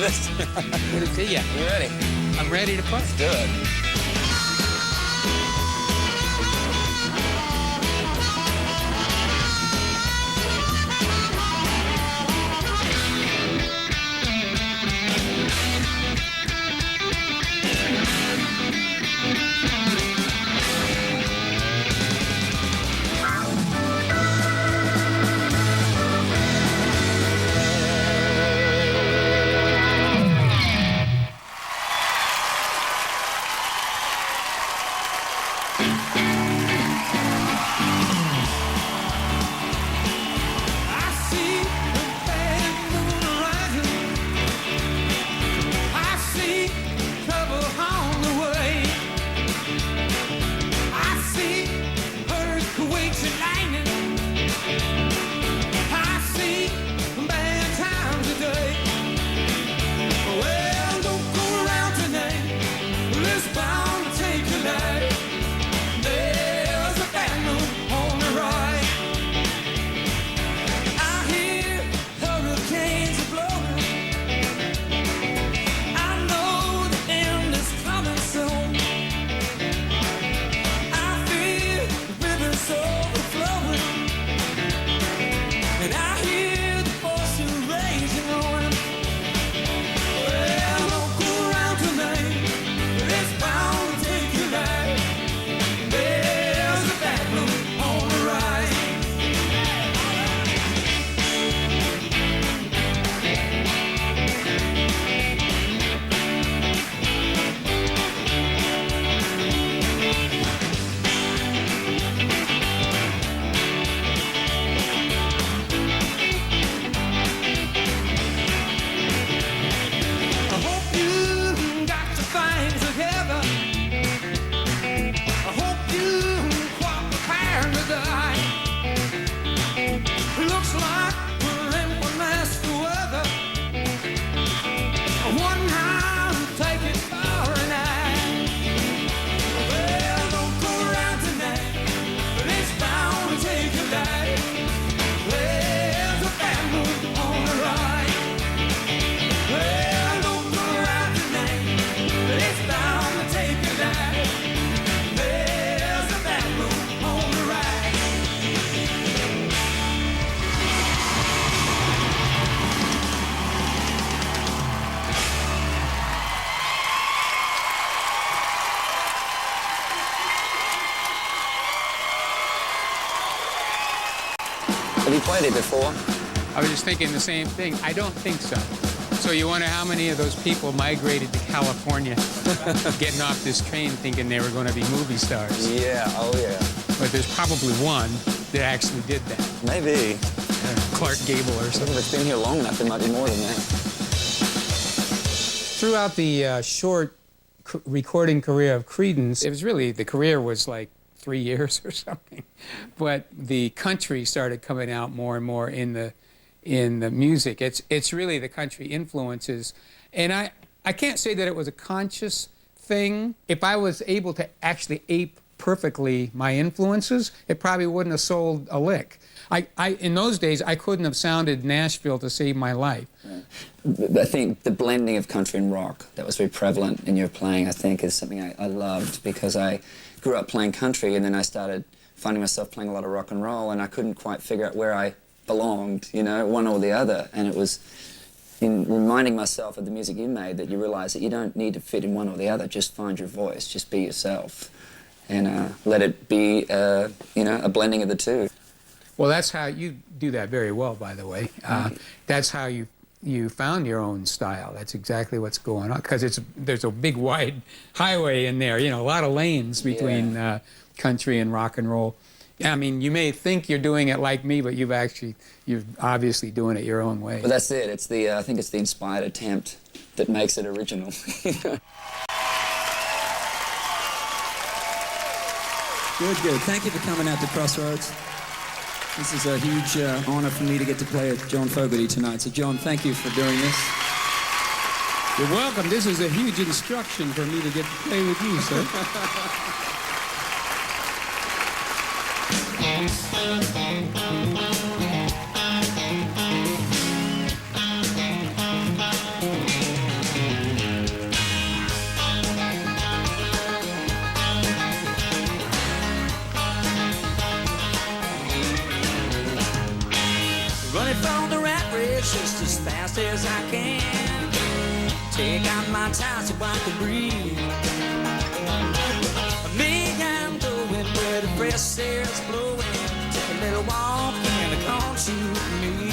this. Good to see you. You ready? I'm ready to play. Let's do it. Have you played it before? I was just thinking the same thing. I don't think so. So you wonder how many of those people migrated to California getting off this train thinking they were going to be movie stars. Yeah, oh yeah. But there's probably one that actually did that. Maybe. Clark Gable or something. If it's been here long enough, there might be more than that. Throughout the short recording career of Creedence, it was really, the career was like 3 years or something. But the country started coming out more and more in the music. It's really the country influences. And I can't say that it was a conscious thing. If I was able to actually ape perfectly my influences, it probably wouldn't have sold a lick. In those days, I couldn't have sounded Nashville to save my life. I think the blending of country and rock that was very prevalent in your playing, I think, is something I loved, because I grew up playing country, and then I started finding myself playing a lot of rock and roll, and I couldn't quite figure out where I belonged, you know, one or the other. And it was in reminding myself of the music you made that you realize that you don't need to fit in one or the other. Just find your voice, just be yourself, and let it be, you know, a blending of the two. Well, that's how you do that very well, by the way. That's how you found your own style. That's exactly what's going on, because there's a big wide highway in there, you know, a lot of lanes between country and rock and roll. I mean, you may think you're doing it like me, but you're obviously doing it your own way. Well, that's it. It's the I think it's the inspired attempt that makes it original. Good. Thank you for coming out to Crossroads. This is a huge honor for me to get to play with John Fogerty tonight. So, John, thank you for doing this. You're welcome. This is a huge instruction for me to get to play with you, sir. words just as fast as I can. Take out my time so I can breathe. Me, I'm going where the fresh air's blowing. Take a little walk in the country with me.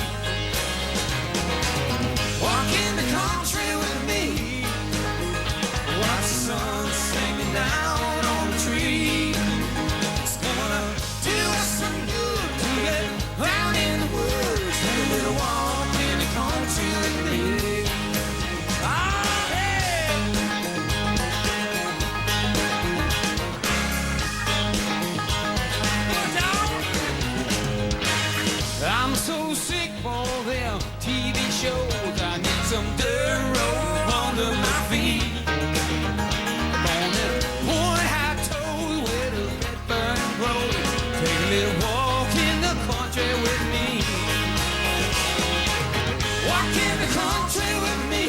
Walk in the country with me. Watch the sun singing down on the tree. It's gonna do us some good to get out in the woods. Take a little walk in the country with me. Oh, yeah. I'm so sick for them TV shows. I need some dirt road under my feet. On this one high toes where the red burn road. Take a little walk in the country with me. Walk in the country with me.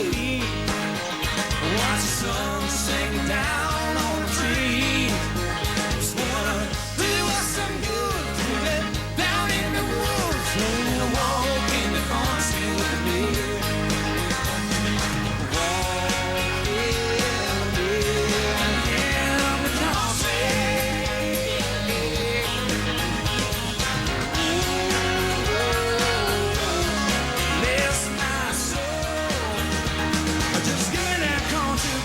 Watch the sun sing down on the trees. Just wanna do us some good to get down in the woods. And walk in the country with me. Walk in the country. Bless my soul. Just give me that country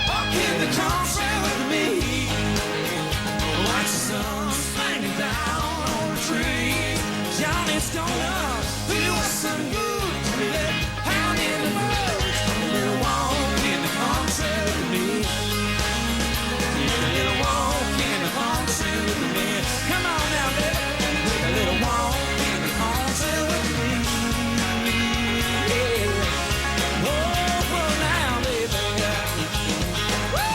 walk in the country with me. Watch the sun shining down on the tree. Johnny's gonna do us some good to get out in the woods. A little walk in the country with me. A little walk in the country with me. Come on now, baby. A little walk in the country with me. Yeah. Oh, now, baby. Woo!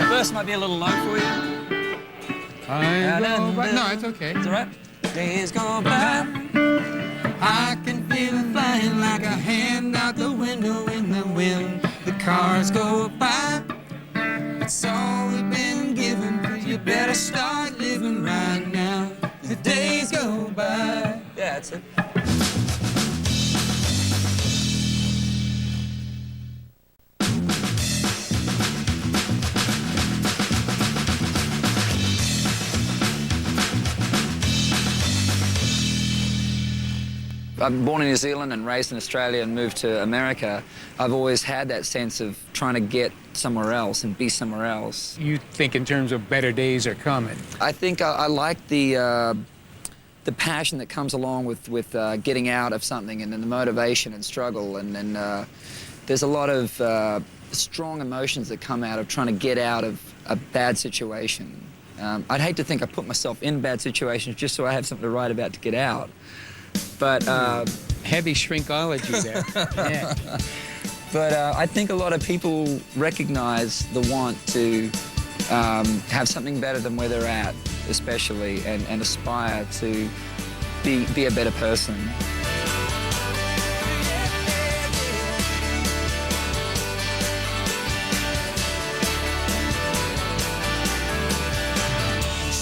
Verse might be a little low for you. No, it's okay. It's all right. Days go by. I can feel it flying like a hand out the window in the wind. The cars go by. It's all we've been given. You better start living right now. The days go by. Yeah, that's it. I'm born in New Zealand and raised in Australia and moved to America. I've always had that sense of trying to get somewhere else and be somewhere else. You think in terms of better days are coming. I think I like the passion that comes along with getting out of something, and then the motivation and struggle, and then there's a lot of strong emotions that come out of trying to get out of a bad situation. I'd hate to think I put myself in bad situations just so I have something to write about to get out. But Heavy shrinkology there. Yeah. but I think a lot of people recognize the want to have something better than where they're at, especially, and aspire to be a better person.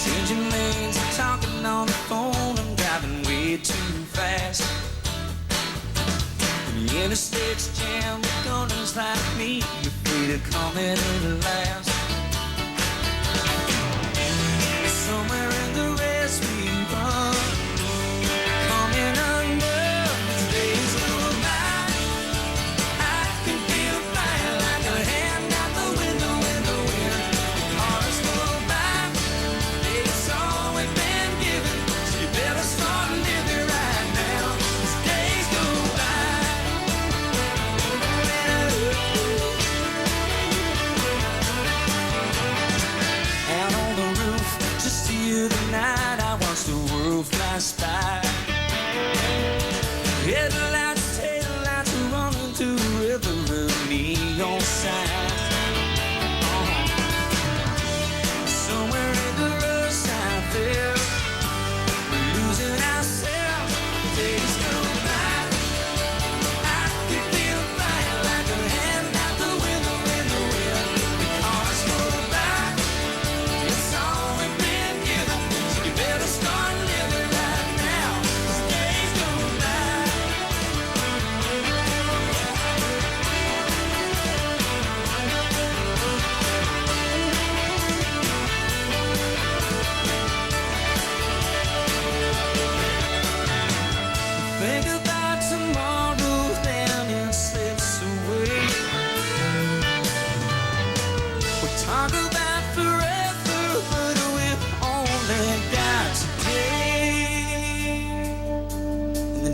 Changing lanes, talking on the phone, I'm driving way too fast. When the interstate's jammed with gunners like me, you're free to come in at last. Somewhere in the race we run, coming under the days go by. I can feel flying like a hand out the window in the wind. The cars go by, it's all we've been given, so you better start living right now. As days go by.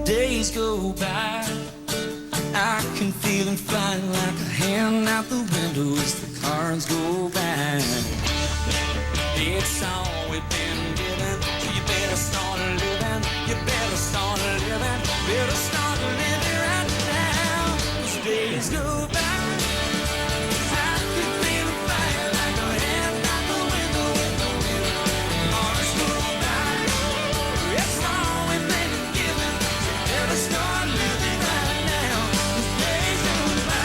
days go by, I can feel him flying like a hand out the window as the cars go by. It's all we've been given, so you better start living. You better start living. Better start living right now. As days go by, I can feel him flying like a hand out the window with the wind. Cars go by. It's all we've been given, so you better start living right now. As days go by.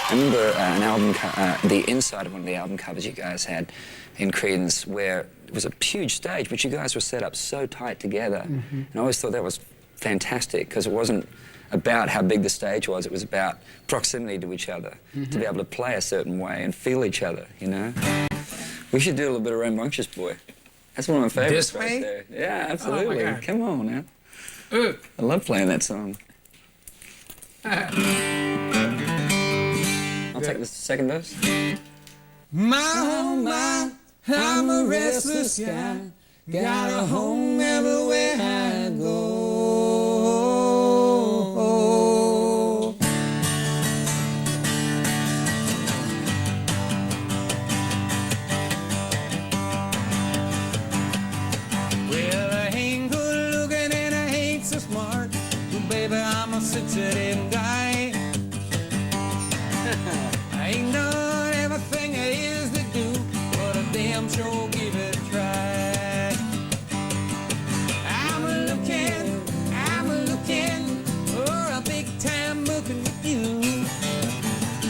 I remember an album, the inside of one of the album covers you guys had in Creedence, where it was a huge stage, but you guys were set up so tight together. And I always thought that was fantastic, because it wasn't about how big the stage was, it was about proximity to each other, to be able to play a certain way and feel each other, you know? We should do a little bit of Rambunctious Boy. That's one of my favorites This right way? there. Yeah, absolutely. God. Come on now. Ugh. I love playing that song. I'll take the second verse. My, oh my, I'm a restless guy. Got a home everywhere I go. Well, I ain't good looking and I ain't so smart, but baby, I'm a sensitive guy. I ain't done everything there is to do, but I damn sure give it a try. I'm looking for a big time moving with you.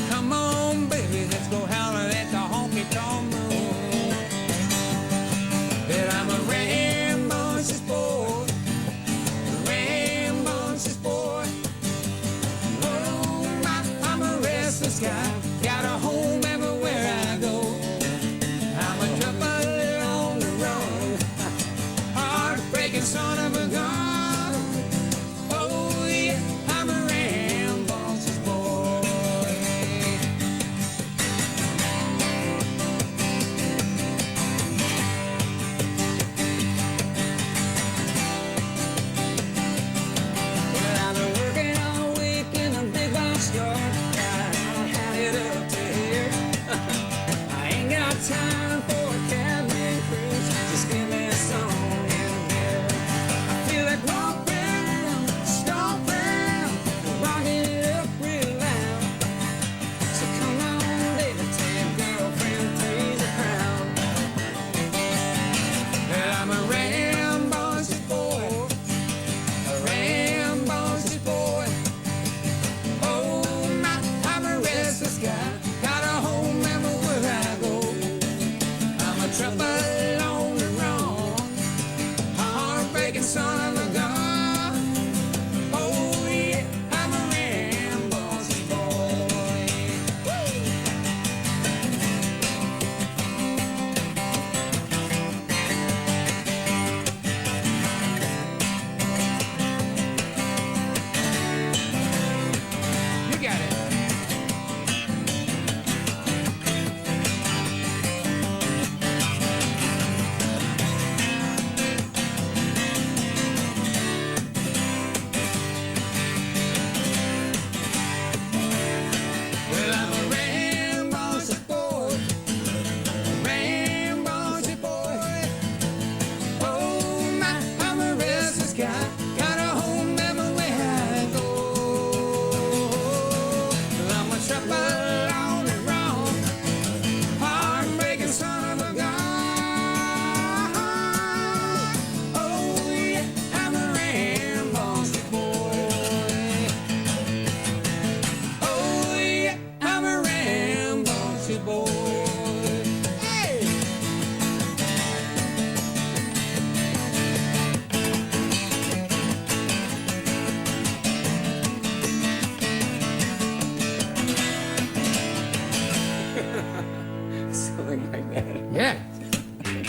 Come on, baby, let's go howling at the honky-tonk moon. But I'm a rambunctious boy, rambunctious boy. Oh my, I'm a restless guy. Got a home everywhere I go. I'm a traveler on the road, heartbreaking son of a gun. Oh yeah, I'm a rambunctious boy. Well, I've been working all week in a big box yard. I had it up to here.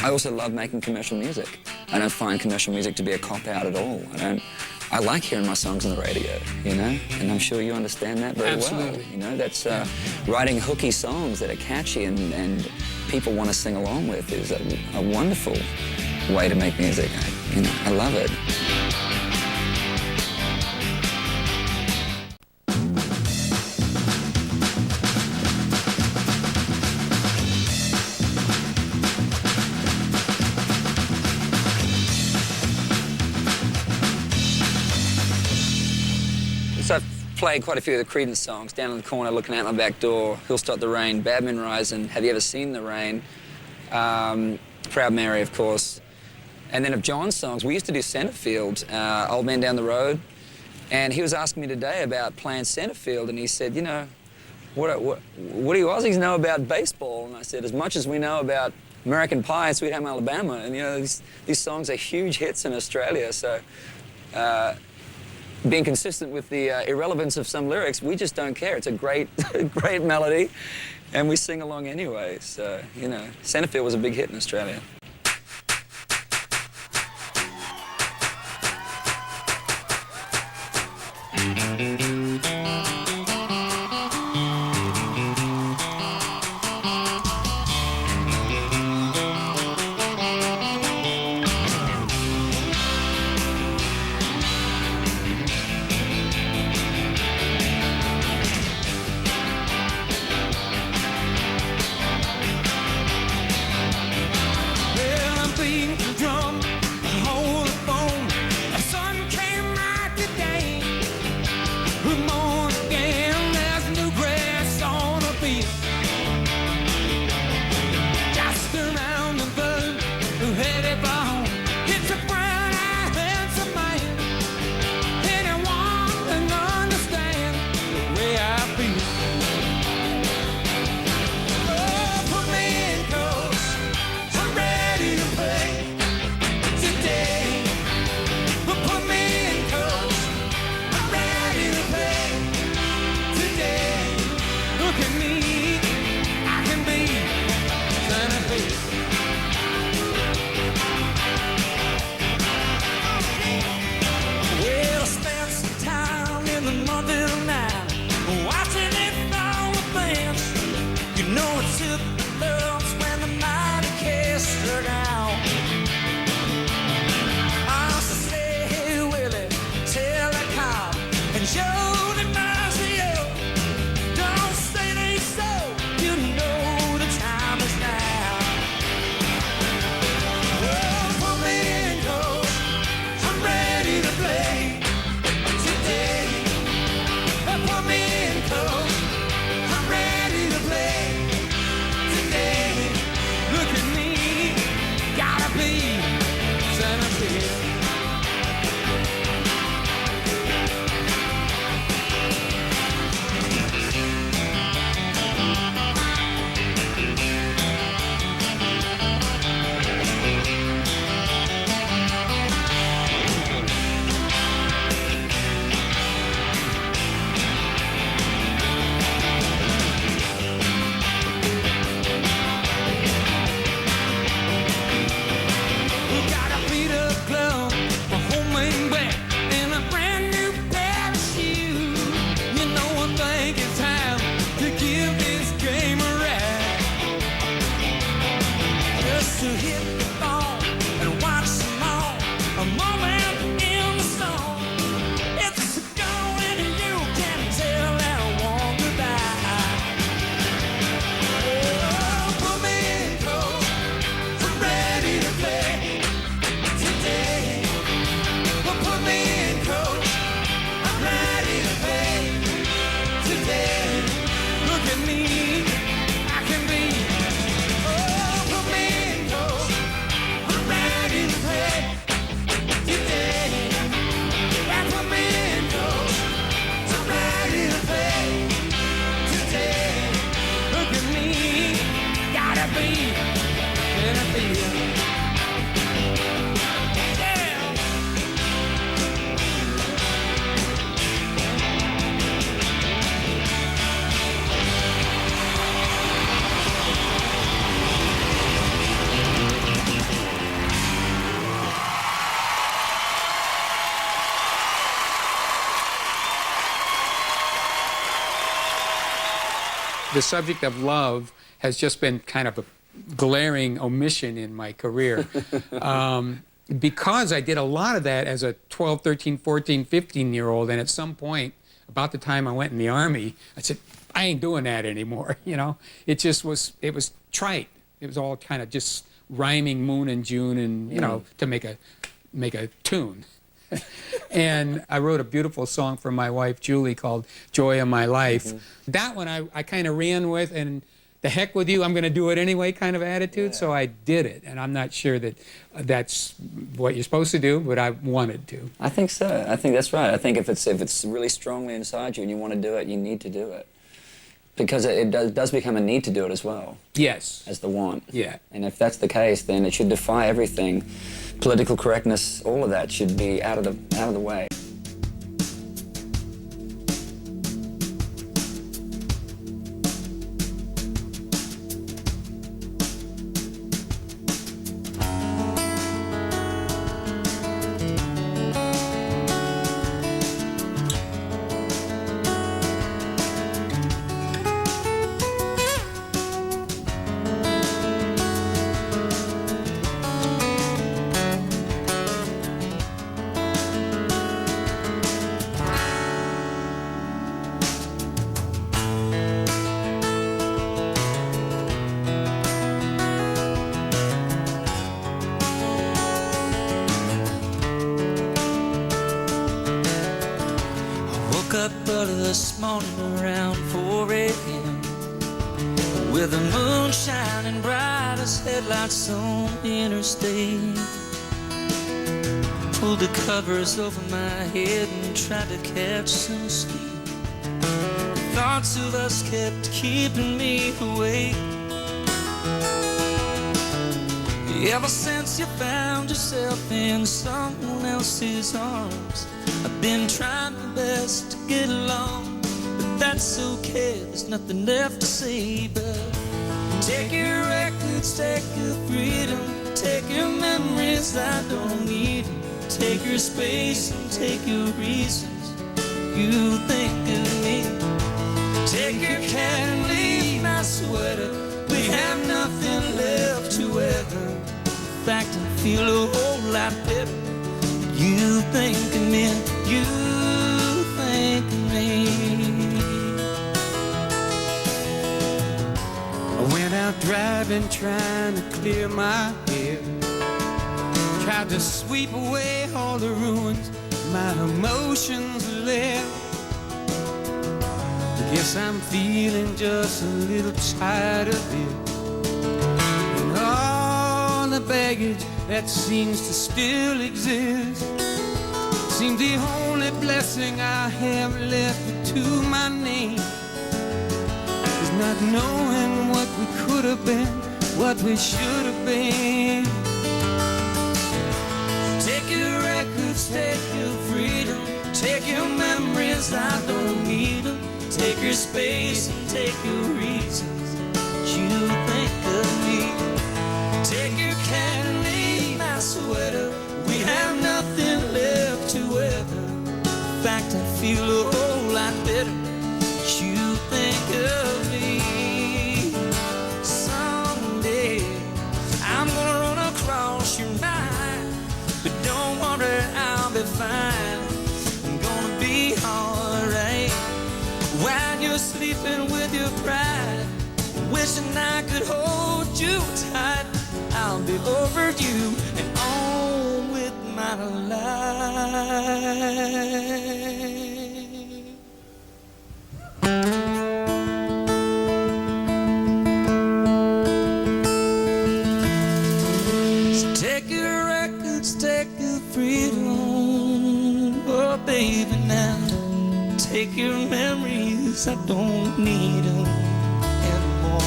I also love making commercial music. I don't find commercial music to be a cop-out at all. I like hearing my songs on the radio, you know, and I'm sure you understand that very Absolutely. well. You know, that's writing hooky songs that are catchy and people want to sing along with is a wonderful way to make music. I love it. So I've played quite a few of the Creedence songs. Down in the corner, looking out my back door, He'll Stop the Rain, Bad Moon Rising, Have You Ever Seen the Rain? Proud Mary, of course. And then of John's songs, we used to do Centerfield, Old Man Down the Road. And he was asking me today about playing Centerfield, and he said, you know, what do you Aussies know about baseball? And I said, as much as we know about American Pie and Sweet Home Alabama. And, you know, these songs are huge hits in Australia, so being consistent with the irrelevance of some lyrics, we just don't care. It's a great, great melody, and we sing along anyway. So, you know, Centerfield was a big hit in Australia. Well, I'm beating the drum, hold the phone. The sun came out today. The subject of love has just been kind of a glaring omission in my career. Because I did a lot of that as a 12, 13, 14, 15-year-old, and at some point, about the time I went in the Army, I said, I ain't doing that anymore, you know? It was trite. It was all kind of just rhyming Moon and June and, you know, to make a tune. And I wrote a beautiful song for my wife, Julie, called Joy of My Life. That one I kind of ran with, and the heck with you, I'm going to do it anyway kind of attitude, so I did it. And I'm not sure that that's what you're supposed to do, but I wanted to. I think so. I think that's right. I think if it's really strongly inside you and you want to do it, you need to do it. Because it does become a need to do it as well. Yes. As the want. Yeah. And if that's the case, then it should defy everything. Political correctness, all of that should be out of the way. Up early this morning around 4 a.m. with the moon shining bright as headlights on the interstate. Pulled the covers over my head and tried to catch some sleep. Thoughts of us kept keeping me awake. Ever since you found yourself in someone else's arms, I've been trying my best to get along, but that's okay, there's nothing left to say but take your records, take your freedom, take your memories, I don't need them. Take your space and take your reasons, you think of me. Take your cat and leave my sweater, we have nothing left to weather. In fact, I feel a whole lot better. You think of me, you think of me. I went out driving, trying to clear my head. Tried to sweep away all the ruins my emotions left. I guess I'm feeling just a little tired of it. And all the baggage that seems to still exist seems the only blessing I have left to my name is not knowing what we could have been, what we should have been. Take your records, take your freedom, take your memories, I don't need them. Take your space and take your reasons, you think of me. Take your cat and leave my sweater, we have nothing left to weather. In fact, I feel a whole lot better, you think of me. Someday I'm gonna run across your mind, but don't worry, I'll be fine. I'm gonna be alright. While you're sleeping with your pride, wishing I could hold you tight, I'll be over you and on with my life. So take your records, take your freedom, oh baby now. Take your memories, I don't need them anymore.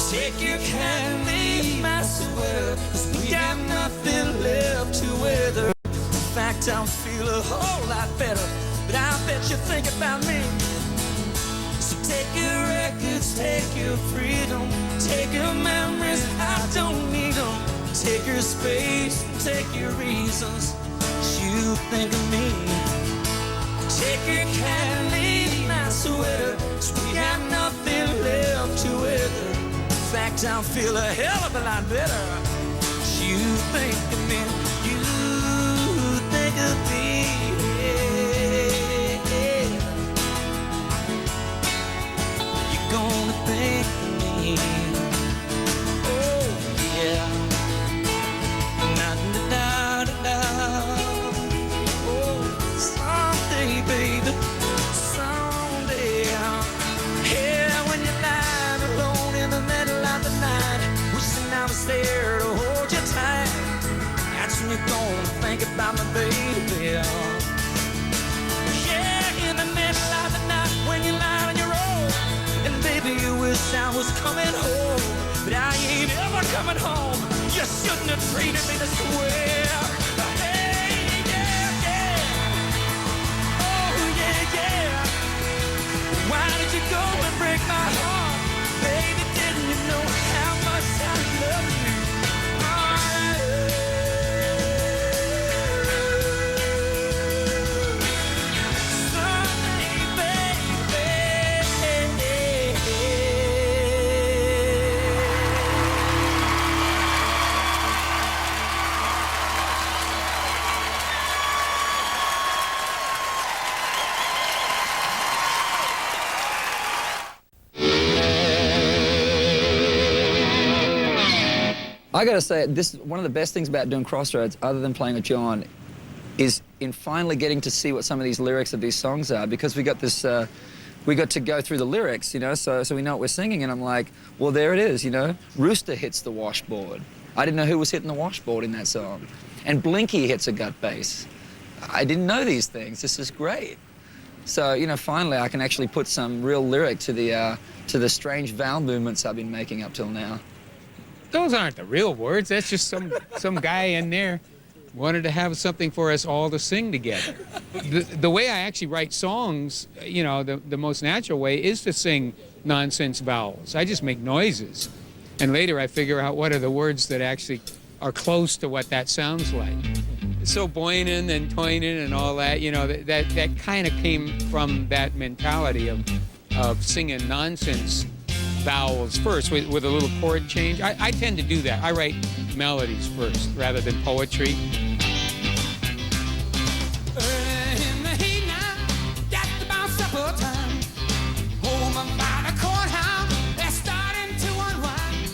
Take your cat and leave my sweater, 'cause we have nothing left to weather. In fact, I feel a whole lot better, but I bet you think about me. So take your records, take your freedom, take your memories, I don't need them. Take your space, take your reasons, you think of me. Take your cat and leave my sweater, 'cause we have down, feel a hell of a lot better. You think of me, you think of me. You're gonna think of me. Oh yeah. Na na na na na. Oh, someday, baby, someday. Yeah, when you're lying alone in the middle of the night, wishing I was there to hold you tight. That's when you're gonna think about me, baby. Yeah, in the middle of the night when you're lying on your own, and baby, you wish I was coming home, but I ain't ever coming home. You shouldn't have treated me this way. Hey, yeah, yeah. Oh, yeah, yeah. Why did you go and break my heart? Baby, didn't you know how much I love you? Someday, I gotta say, this is one of the best things about doing Crossroads, other than playing with John, is in finally getting to see what some of these lyrics of these songs are, because we got this, we got to go through the lyrics, you know, so we know what we're singing, and I'm like, well, there it is, you know, Rooster hits the washboard. I didn't know who was hitting the washboard in that song. And Blinky hits a gut bass. I didn't know these things. This is great. So, you know, finally I can actually put some real lyric to the strange vowel movements I've been making up till now. Those aren't the real words. That's just some guy in there wanted to have something for us all to sing together. The way I actually write songs, you know, the most natural way is to sing nonsense vowels. I just make noises. And later I figure out what are the words that actually are close to what that sounds like. So boinin' and toinin' and all that, you know, that kind of came from that mentality of singing nonsense vowels first with a little chord change. I tend to do that. I write melodies first rather than poetry. In the heat now, just about supper time. Home by the courthouse, they're starting to unwind.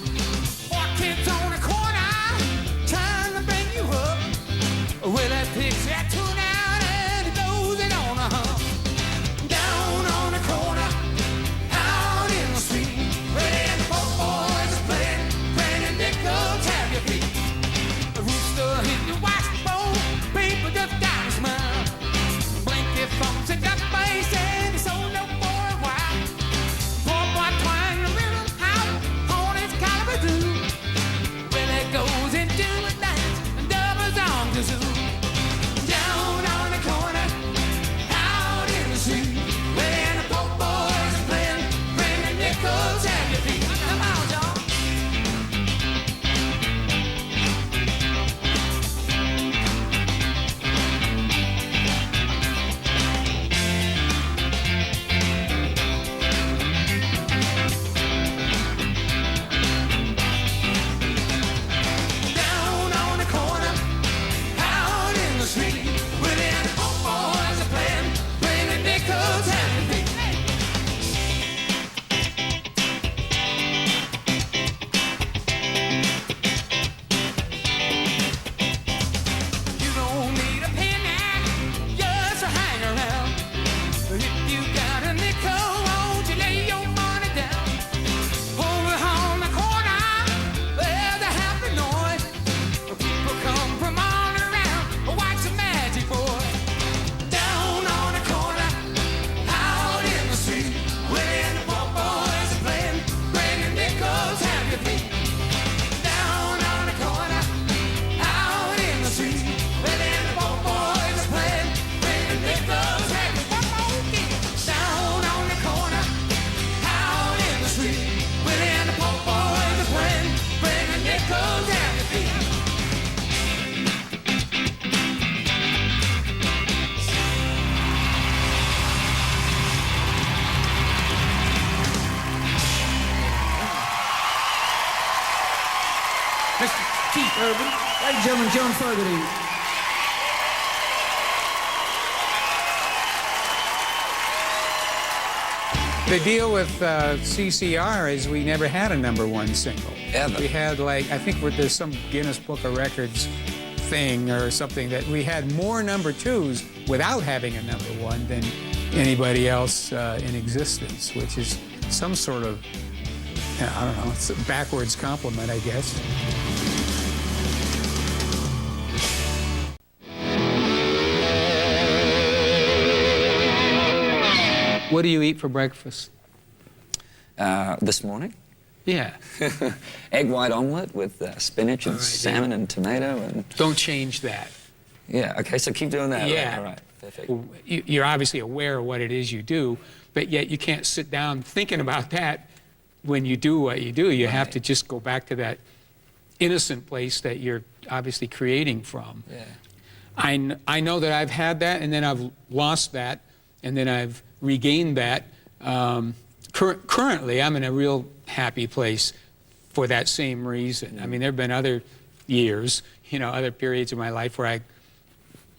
4 kids on the corner, trying to bring you up. Well, that picks that tune out and it goes it on a hump. Down on the corner, out in the street, where the poor boys are playing, playing nickels, have your feet. A rooster hit your watch. Mr. Keith Urban. Ladies and gentlemen, John Fogerty. The deal with CCR is we never had a #1 single. Ever. We had like, I think there's some Guinness Book of Records thing or something that we had more #2s without having a #1 than anybody else in existence, which is some sort of, I don't know, it's a backwards compliment, I guess. What do you eat for breakfast? This morning, Yeah. egg white omelette with spinach and All right, salmon and tomato and... Don't change that. Yeah, okay, so keep doing that. Yeah. All right, perfect. You're obviously aware of what it is you do, but yet you can't sit down thinking about that when you do what you do. You have to just go back to that innocent place that you're obviously creating from. Yeah. I know that I've had that, and then I've lost that, and then I've regained that. Currently, I'm in a real happy place for that same reason. I mean, there have been other years, other periods of my life where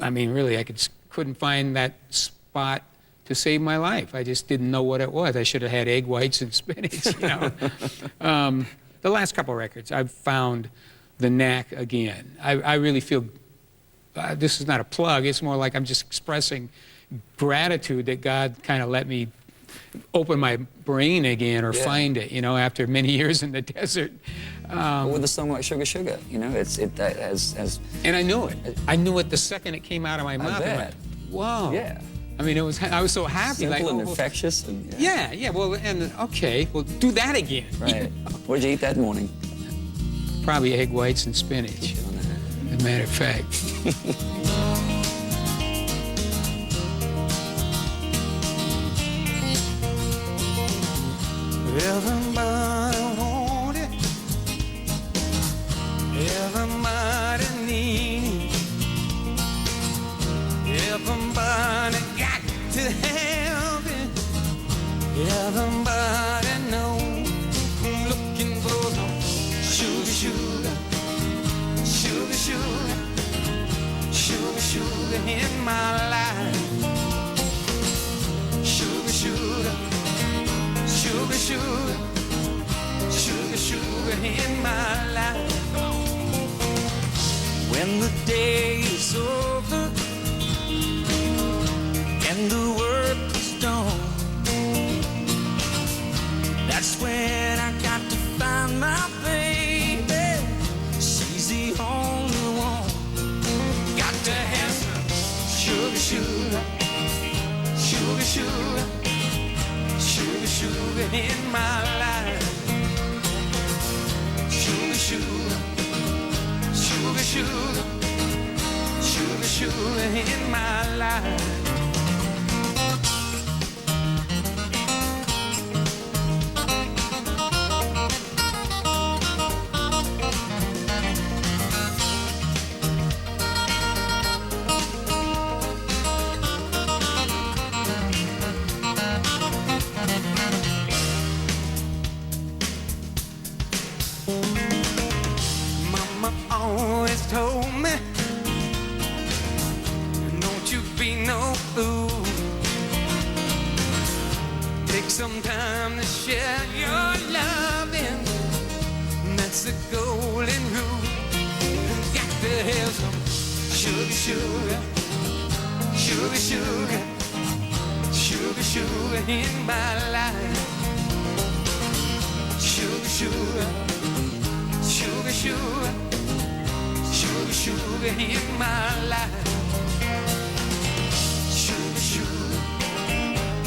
I mean, really, I couldn't find that spot to save my life. I just didn't know what it was. I should have had egg whites and spinach, The last couple records, I've found the knack again. I really feel, this is not a plug, it's more like I'm just expressing gratitude that God kind of let me open my brain again or find it, after many years in the desert. Well, with a song like Sugar Sugar, it has... And I knew it. I knew it the second it came out of my mouth. bet. I went, whoa. Yeah. I mean, I was so happy. Simple and well, infectious. And, yeah, well, and okay, well, do that again. Right. What did you eat that morning? Probably egg whites and spinach, as a matter of fact. Everybody want it. Everybody need it. Everybody got to have it. Everybody know I'm looking for some sugar, sugar, sugar, sugar, sugar, sugar in my life. Sugar, sugar. Sugar, sugar, sugar, sugar in my life. When the day is over and the work is done, that's when I got to find my baby. She's the only one. Got to have some sugar, sugar, sugar, sugar. Sugar, sugar in my life. Sugar, sugar, sugar, sugar, sugar, sugar in my life. Always told me, don't you be no fool. Take some time to share your loving. That's the golden rule. Got to have some sugar, sugar, sugar, sugar, sugar, sugar in my life. Sugar, sugar, sugar, sugar. Sugar, sugar in my life. Sugar, sugar,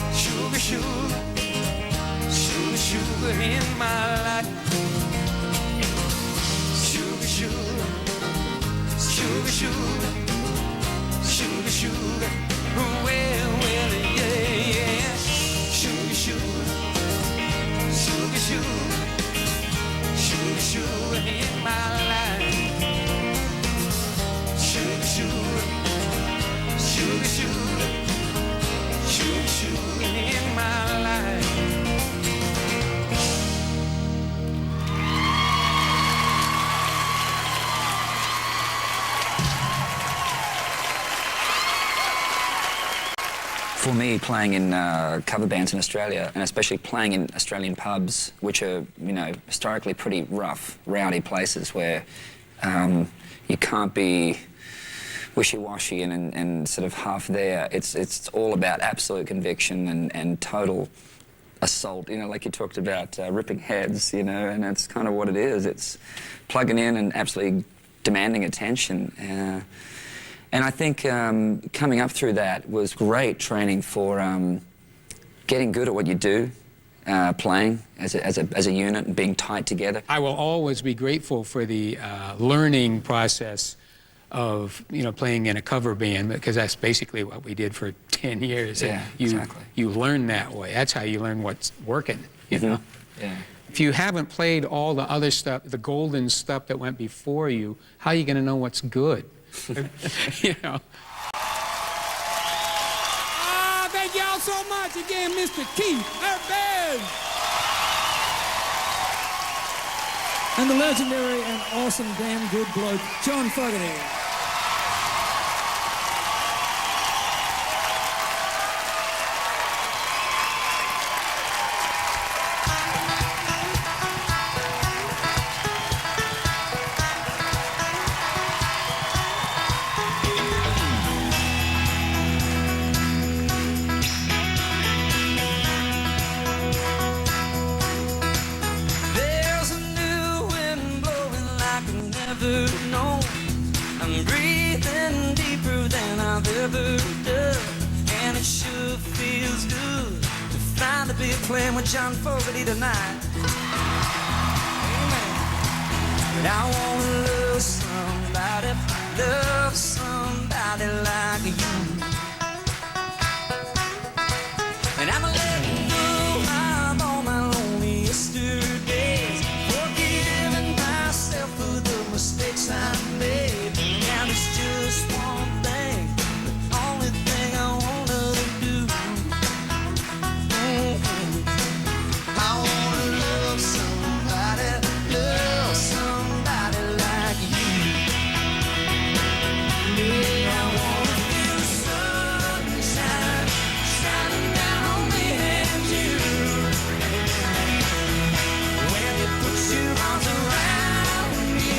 sugar, sugar, sugar, sugar in my life. Sugar, sugar, sugar, sugar, sugar, sugar. Well, yeah, yeah. Sugar, sugar, sugar, sugar, sugar, sugar in my life. Sugar, sugar, sugar, sugar, sugar, sugar in my life. me, playing in cover bands in Australia, and especially playing in Australian pubs, which are, you know, historically pretty rough, rowdy places where you can't be wishy-washy and sort of half there. It's all about absolute conviction and total assault, you know, like you talked about ripping heads, you know, and that's kind of what it is. It's plugging in and absolutely demanding attention. And I think coming up through that was great training for getting good at what you do, playing as a unit and being tight together. I will always be grateful for the learning process of, you know, playing in a cover band, because that's basically what we did for 10 years. Yeah, exactly. You learn that way. That's how you learn what's working, you know? Yeah. If you haven't played all the other stuff, the golden stuff that went before you, how are you going to know what's good? You know? Thank y'all so much again, Mr. Keith Urban. And the legendary and awesome damn good bloke, John Fogerty. There's a new wind blowing like I've never known. I'm breathing deeper than I've ever done, and it sure feels good to finally be playing with John Fogerty tonight. Amen. But I wanna love somebody like you. And I'm letting go of all my lonely yesterdays, forgiving myself for the mistakes I made. Now there's just one thing, the only thing I wanna do. I wanna love somebody like you. Yeah, I wanna feel the sunshine shining down on me and you. When you put your arms around me,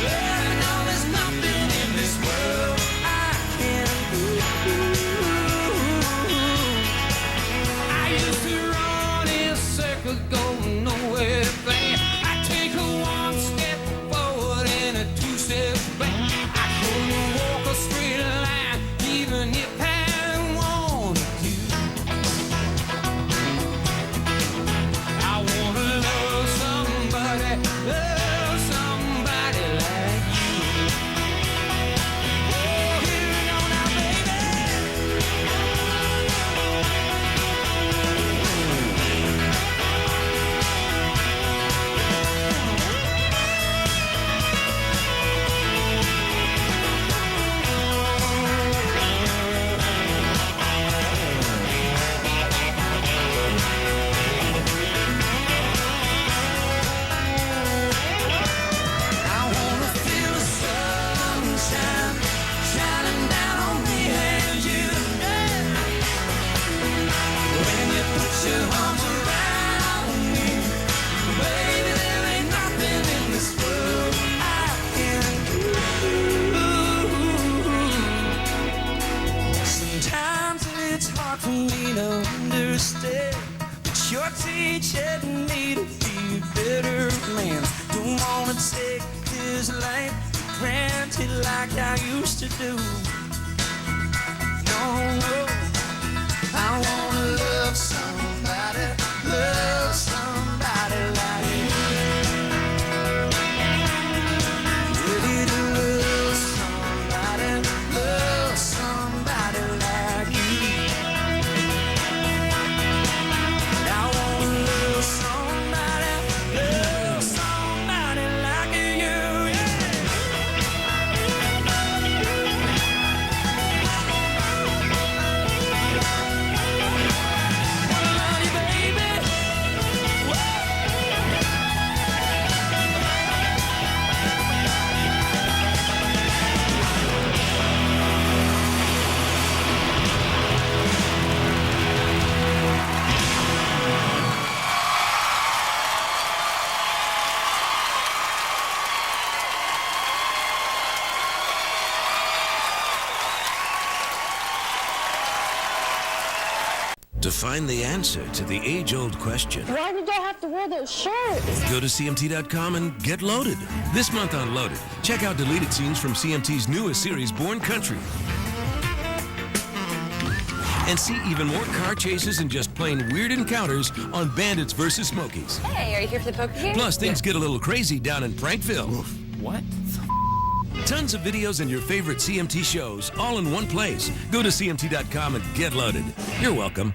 I know there's nothing in this world I can't do. I used to run in circles, going nowhere fast. I take a one step forward and a two steps back. I couldn't walk a straight line, even if I wanted to. I wanna love somebody like you. Oh, here we go now, baby. I wanna feel the sunshine shining down on me and you. When you put your arms around me, baby, there ain't nothing in this world I can't do. Sometimes it's hard for me to understand, but you're teaching me to be a better man. Don't wanna take this life for granted like I used to do. No, I wanna love somebody like you. Ready to love somebody like you. I wanna love somebody like you, yeah. To find the answer to the age-old question, Why did I have to wear those shirts? go to CMT.com and get loaded. This month on Loaded, check out deleted scenes from CMT's newest series, Born Country. And see even more car chases and just plain weird encounters on Bandits vs. Smokies. Hey, are you here for the poker game? Plus, things get a little crazy down in Prankville. What? Tons of videos and your favorite CMT shows all in one place. Go to CMT.com and get loaded. You're welcome.